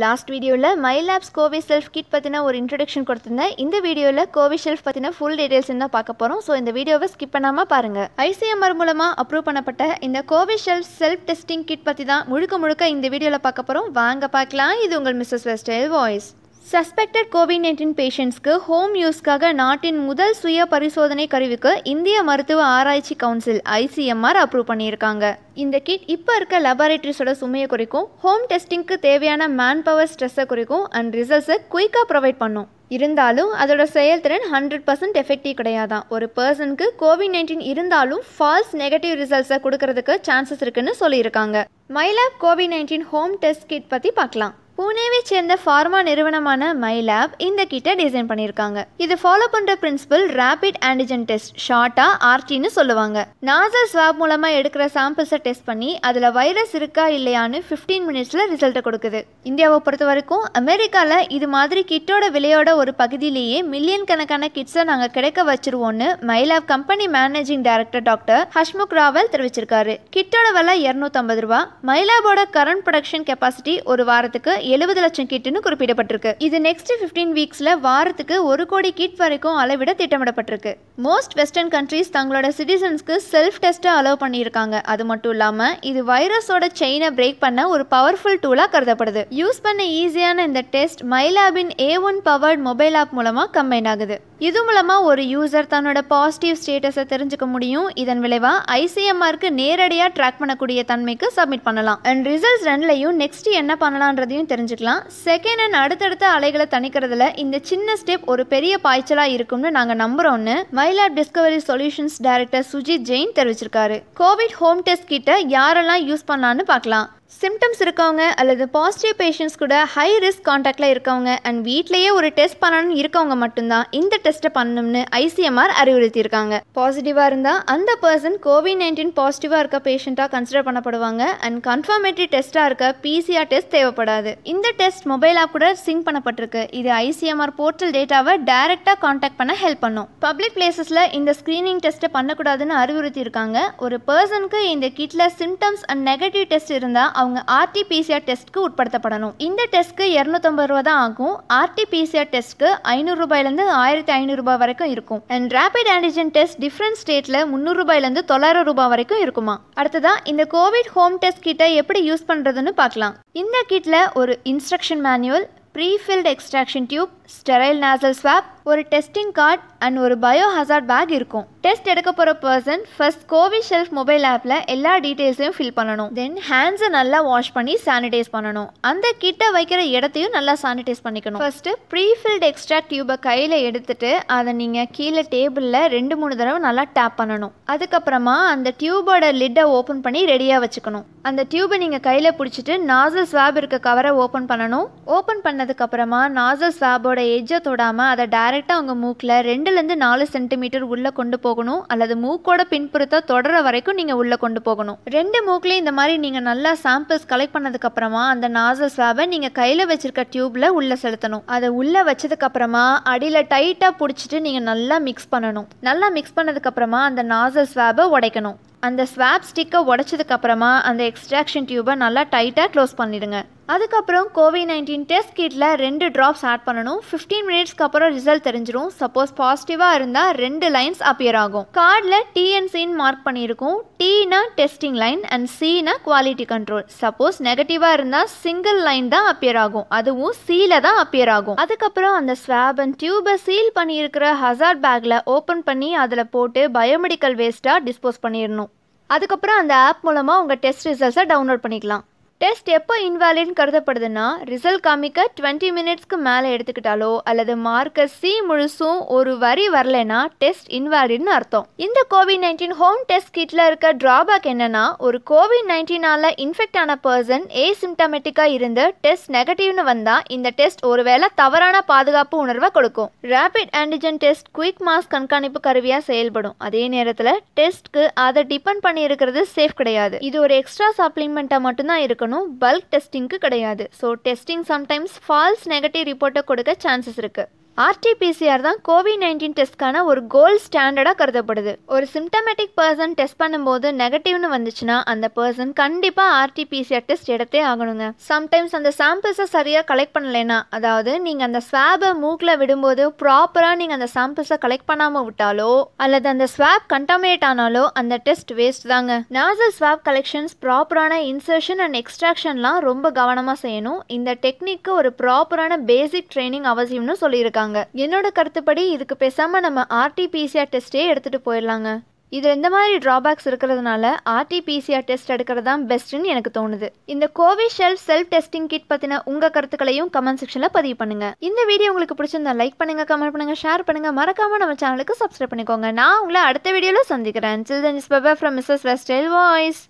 Last வீடியோவில் மைலாப்ஸ் Coviself Kit பற்றின ஒரு இன்ட்ரடக்ஷன் கொடுத்துருந்தேன். இந்த வீடியோவில் Coviself பற்றின ஃபுல் டீடைல்ஸ் தான் பார்க்க போகிறோம். ஸோ இந்த வீடியோவை ஸ்கிப் பண்ணாமல் பாருங்கள். ICMR மூலமாக அப்ரூவ் பண்ணப்பட்ட இந்த Coviself செல்ஃப் டெஸ்டிங் கிட் பற்றி தான் முழுக்க இந்த வீடியோவில் பார்க்க போகிறோம். வாங்க பார்க்கலாம். இது உங்கள் மிஸ்ஸஸ் வெஸ்டைல் வாய்ஸ். சஸ்பெக்டட் COVID-19 பேஷண்ட்ஸ்க்கு ஹோம் யூஸ்க்காக நாட்டின் முதல் சுய பரிசோதனை கருவிக்கு இந்திய மருத்துவ ஆராய்ச்சி கவுன்சில் ICMR அப்ரூவ் பண்ணியிருக்காங்க. இந்த கிட் இப்போ இருக்க லேபரேட்டரிஸோட சுமையை குறைக்கும், ஹோம் டெஸ்டிங்க்கு தேவையான மேன்பவர் ஸ்ட்ரெஸ்ஸை குறைக்கும் அண்ட் ரிசல்ட்ஸை குயிக்காக ப்ரொவைட் பண்ணும். இருந்தாலும் அதோட செயல்திறன் 100% எஃபெக்டிவ் கிடையாதான். ஒரு பர்சனுக்கு COVID-19 இருந்தாலும் ஃபால்ஸ் நெகட்டிவ் ரிசல்ட்ஸை கொடுக்கறதுக்கு சான்சஸ் இருக்குன்னு சொல்லியிருக்காங்க. Mylab COVID-19 home test kit பற்றி பார்க்கலாம். புனேவை சேர்ந்த ஃபார்மா நிறுவனமான Mylab இந்த கிட்டை டிசைன் பண்ணியிருக்காங்க. இது ஃபாலோ பண்ணுற பிரின்சிபல் ரேபிட் ஆன்டிஜன் டெஸ்ட், ஷார்ட்டாக RTன்னு சொல்லுவாங்க. நாசல் ஸ்வாப் மூலமாக எடுக்கிற சாம்பிள்ஸை டெஸ்ட் பண்ணி அதில் வைரஸ் இருக்கா இல்லையான்னு 15 மினிட்ஸில் ரிசல்ட்டை கொடுக்குது. இந்தியாவை பொறுத்த வரைக்கும் அமெரிக்காவில் இது மாதிரி கிட்டோட விலையோட ஒரு பகுதியிலேயே மில்லியன் கணக்கான கிட்ஸை நாங்கள் கிடைக்க வச்சிருவோன்னு Mylab company managing director doctor Hasmukh Raval தெரிவிச்சிருக்காரு. கிட்டோட விலை 250 ரூபா. Mylabோட கரண்ட் ப்ரொடக்ஷன் கெப்பாசிட்டி ஒரு வாரத்துக்கு 70 லட்சம் கிட்னு குறிப்பிடப்பட்டிருக்கு. இது நெக்ஸ்ட் 15 வீக்ஸ்ல வாரத்துக்கு 1 கோடி கிட் வரைக்கும் அளவிட திட்டமிடப்பட்டிருக்கு. மோஸ்ட் வெஸ்டர்ன் கண்ட்ரீஸ் தங்களோட சிட்டிசன்ஸ்க்கு செல்ஃப் டெஸ்ட்டை அலோவ் பண்ணியிருக்காங்க. அது மட்டும் இல்லாம இது வைரஸோட செயினை பிரேக் பண்ண ஒரு பவர்ஃபுல் டூலா கருதப்படுது. யூஸ் பண்ண ஈஸியான இந்த டெஸ்ட் Mylabன் A1 பவர்ட் மொபைல் ஆப் மூலமா கம்பைன் ஆகுது. இது மூலமா ஒரு யூசர் தன்னோட பாசிட்டிவ் ஸ்டேட்டஸை தெரிஞ்சுக்க முடியும். இதன் விளைவா ICMRக்கு நேரடியா ட்ராக் பண்ணக்கூடிய தன்மைக்கு சப்மிட் பண்ணலாம். அண்ட் ரிசல்ட்ஸ் ரெண்டுலையும் நெக்ஸ்ட் என்ன பண்ணலான்றதையும் தெரிஞ்சுக்கலாம். செகண்ட் அண்ட் அடுத்தடுத்த அலைகளை தணிக்கிறதுல இந்த சின்ன ஸ்டெப் ஒரு பெரிய பாய்ச்சலா இருக்கும்னு நாங்க நம்புறோம்னு Mylab discovery solutions director Sujith Jain தெரிவிச்சிருக்காரு. கோவிட் ஹோம் டெஸ்ட் கிட்ட யாரெல்லாம் யூஸ் பண்ணலான்னு பார்க்கலாம். சிம்டம்ஸ் இருக்கவங்க அல்லது பாசிட்டிவ் பேஷண்ட்ஸ் கூட ஹை ரிஸ்க் கான்டாக்டில் இருக்கவங்க அண்ட் வீட்லேயே ஒரு டெஸ்ட் பண்ணணும்னு இருக்கவங்க மட்டும்தான் இந்த டெஸ்ட்டை பண்ணணும்னு ICMR அறிவுறுத்தியிருக்காங்க. பாசிட்டிவாக இருந்தால் அந்த பர்சன் COVID-19 பாசிட்டிவாக இருக்க பேஷண்ட்டாக கன்சிடர் பண்ணப்படுவாங்க அண்ட் கன்ஃபர்மேட்டரி டெஸ்ட்டாக இருக்க PCR டெஸ்ட் தேவைப்படாது. இந்த டெஸ்ட் மொபைல் ஆப் கூட சிங்க் பண்ணப்பட்டிருக்கு. இது ICMR போர்ட்டல் டேட்டாவை டைரெக்டாக கான்டாக்ட் பண்ண ஹெல்ப் பண்ணும். பப்ளிக் பிளேசஸில் இந்த ஸ்க்ரீனிங் டெஸ்ட்டை பண்ணக்கூடாதுன்னு அறிவுறுத்தியிருக்காங்க. ஒரு பர்சனுக்கு இந்த கிட்ல சிம்டம்ஸ் அண்ட் நெகட்டிவ் டெஸ்ட் இருந்தால் அவங்க RT-PCR டெஸ்ட்க்கு உட்படுத்தப்படணும். இந்த டெஸ்ட்க்கு 250 ரூபா தான் ஆகும். RT-PCR டெஸ்ட்க்கு 500 ரூபாயிலிருந்து 1500 ரூபாய் வரைக்கும் இருக்கும். And rapid antigen test different ஸ்டேட்ல 300 ரூபாயிலிருந்து 900 ரூபாய் வரைக்கும் இருக்குமா. அடுத்ததா இந்த கோவிட் ஹோம் டெஸ்ட் கிட்டை எப்படி யூஸ் பண்றதுன்னு பார்க்கலாம். இந்த கிட்ல ஒரு instruction manual, prefilled extraction tube, sterile nasal swab, ஒரு டெஸ்டிங் கார்டு அண்ட் ஒரு பயோ ஹசார்ட் பேக் இருக்கும். டெஸ்ட் எடுக்க போகிற பர்சன் ஃபர்ஸ்ட் Coviself மொபைல் ஆப்பில் எல்லா டீட்டெயில்ஸையும் ஃபில் பண்ணணும். தென் ஹேண்ட்ஸை நல்லா வாஷ் பண்ணி சானிடைஸ் பண்ணணும். அந்த கிட்ட வைக்கிற இடத்தையும் நல்லா சானிடைஸ் பண்ணிக்கணும். ஃபர்ஸ்ட் ப்ரீஃபில்ட் எக்ஸ்ட்ராக்ட் டியூபை கையில் எடுத்துட்டு அதை நீங்கள் கீழே டேபிளில் 2-3 தடவை நல்லா டேப் பண்ணணும். அதுக்கப்புறமா அந்த டியூபோட லிட்டை ஓப்பன் பண்ணி ரெடியாக வச்சுக்கணும். அந்த டியூபை நீங்கள் கையில் பிடிச்சிட்டு நாசல் ஸ்வாப் இருக்க கவரை ஓப்பன் பண்ணணும். ஓப்பன் பண்ணதுக்கப்புறமா நாசல் ஸ்வாபோட எட்ஜை தொடாமல் அதை டைரெக்டாக அவங்க மூக்கில் 2-4 சென்டிமீட்டர் உள்ளே கொண்டு போகணும். அல்லது மூக்கோட பின்புறத்தை தொடர வரைக்கும் நீங்கள் உள்ளே கொண்டு போகணும். 2 மூக்கிலையும் இந்த மாதிரி நீங்கள் நல்லா சாம்பிள்ஸ் கலெக்ட் பண்ணதுக்கப்புறமா அந்த நாசல் ஸ்வாபை நீங்கள் கையில் வச்சிருக்க டியூப்பில் உள்ளே செலுத்தணும். அதை உள்ளே வச்சதுக்கப்புறமா அடியில் டைட்டாக பிடிச்சிட்டு நீங்கள் நல்லா மிக்ஸ் பண்ணணும். நல்லா மிக்ஸ் பண்ணதுக்கப்புறமா அந்த நாசல் ஸ்வாபை உடைக்கணும். அந்த ஸ்வாப் ஸ்டிக்கை உடைச்சதுக்கப்புறமா அந்த எக்ஸ்ட்ராக்ஷன் டியூபை நல்லா டைட்டாக க்ளோஸ் பண்ணிடுங்க. அதுக்கப்புறம் COVID-19 டெஸ்ட் கிட்டில் 2 ட்ராப்ஸ் ஆட் பண்ணணும். 15 மினிட்ஸ்க்கு அப்புறம் ரிசல்ட் தெரிஞ்சிடும். சப்போஸ் பாசிட்டிவாக இருந்தால் 2 லைன்ஸ் அப்பியர் ஆகும். கார்டில் TNCன்னு மார்க் பண்ணியிருக்கும். Tனா டெஸ்டிங் லைன் அண்ட் Cனா குவாலிட்டி கண்ட்ரோல். சப்போஸ் நெகட்டிவாக இருந்தால் சிங்கிள் லைன் தான் அப்பியர் ஆகும். அதுவும் Cல தான் அப்பியர் ஆகும். அதுக்கப்புறம் அந்த ஸ்வாப் அண்ட் டியூபை சீல் பண்ணியிருக்கிற ஹசார்ட் பேக்கில் ஓப்பன் பண்ணி அதில் போட்டு பயோமெடிக்கல் வேஸ்ட்டாக டிஸ்போஸ் பண்ணிடணும். அதுக்கப்புறம் அந்த ஆப் மூலமாக உங்கள் டெஸ்ட் ரிசல்ட்ஸை டவுன்லோட் பண்ணிக்கலாம். டெஸ்ட் எப்போ இன்வாலிட்னு கருதப்படுதுன்னா ரிசல்ட் காமிக்க 20 மினிட்ஸ்க்கு மேலே எடுத்துக்கிட்டாலோ அல்லது மார்க்கர் C முழுசும் ஒரு வரி வரலைன்னா டெஸ்ட் இன்வாலிட்னு அர்த்தம். இந்த COVID-19 ஹோம் டெஸ்ட் கிட்ல இருக்க டிராபேக் என்னன்னா, ஒரு COVID-19ஆல இன்ஃபெக்ட் ஆன பர்சன் ஏசிம்டமேட்டிக்காக இருந்து டெஸ்ட் நெகட்டிவ்னு வந்தா இந்த டெஸ்ட் ஒருவேளை தவறான பாதுகாப்பு உணர்வை கொடுக்கும். Rapid antigen test quick mass கண்காணிப்பு கருவியாக செயல்படும். அதே நேரத்தில் டெஸ்ட்க்கு அதை டிபெண்ட் பண்ணி இருக்கிறது சேஃப் கிடையாது. இது ஒரு எக்ஸ்ட்ரா சப்ளிமெண்ட்டாக மட்டும்தான் இருக்கணும். பல்க் டெஸ்டிங்க்கு கிடையாது. So testing sometimes false negative ரிப்போர்ட்டை கொடுக்க சான்சஸ் இருக்கு. ஆர்டிபிசிஆர் தான் கோவிட்-19 டெஸ்ட்கான ஒரு கோல்ட் ஸ்டாண்டர்டாக கருதப்படுது. ஒரு சிம்டமேட்டிக் பர்சன் டெஸ்ட் பண்ணும்போது நெகட்டிவ்னு வந்துச்சுன்னா அந்த பர்சன் கண்டிப்பாக ஆர்டிபிசிஆர் டெஸ்ட் எடுத்தே ஆகணுங்க. சம்டைம்ஸ் அந்த சாம்பிள்ஸை சரியாக கலெக்ட் பண்ணலைன்னா, அதாவது நீங்கள் அந்த ஸ்வாபை மூக்கில் விடும்போது ப்ராப்பராக நீங்கள் அந்த சாம்பிள்ஸை கலெக்ட் பண்ணாமல் விட்டாலோ அல்லது அந்த ஸ்வாப் கண்டாமினேட் ஆனாலோ அந்த டெஸ்ட் வேஸ்ட் தாங்க. நாசல் ஸ்வாப் கலெக்ஷன்ஸ், ப்ராப்பரான இன்சர்ஷன் அண்ட் எக்ஸ்ட்ராக்ஷன்லாம் ரொம்ப கவனமாக செய்யணும். இந்த டெக்னிக்கு ஒரு ப்ராப்பரான பேசிக் ட்ரைனிங் அவசியம்னு சொல்லியிருக்காங்க. என்னோட கருத்துப்படி இதுக்கு பேசாமல் நம்ம ஆர்டிபிசிஆர் டெஸ்ட்டே எடுத்துகிட்டு போயிடலாங்க. இதில் இந்த மாதிரி ட்ராபேக்ஸ் இருக்கிறதுனால ஆர்டிபிசிஆர் டெஸ்ட் எடுக்கிறது தான் பெஸ்ட்டுன்னு எனக்கு தோணுது. இந்த கோவிஷெல்ஃப் செல்ஃப் டெஸ்டிங் கிட் பற்றின உங்கள் கருத்துக்களையும் கமெண்ட் செக்ஷனில் பதிவு பண்ணுங்கள். இந்த வீடியோ உங்களுக்கு பிடிச்சிருந்தா லைக் பண்ணுங்கள், கமெண்ட் பண்ணுங்கள், ஷேர் பண்ணுங்கள். மறக்காமல் நம்ம சேனலுக்கு சப்ஸ்கிரைப் பண்ணிக்கோங்க. நான் உங்களை அடுத்த வீடியோவில் சந்திக்கிறேன். Till then, bye bye from Mrs. Westdale Voice.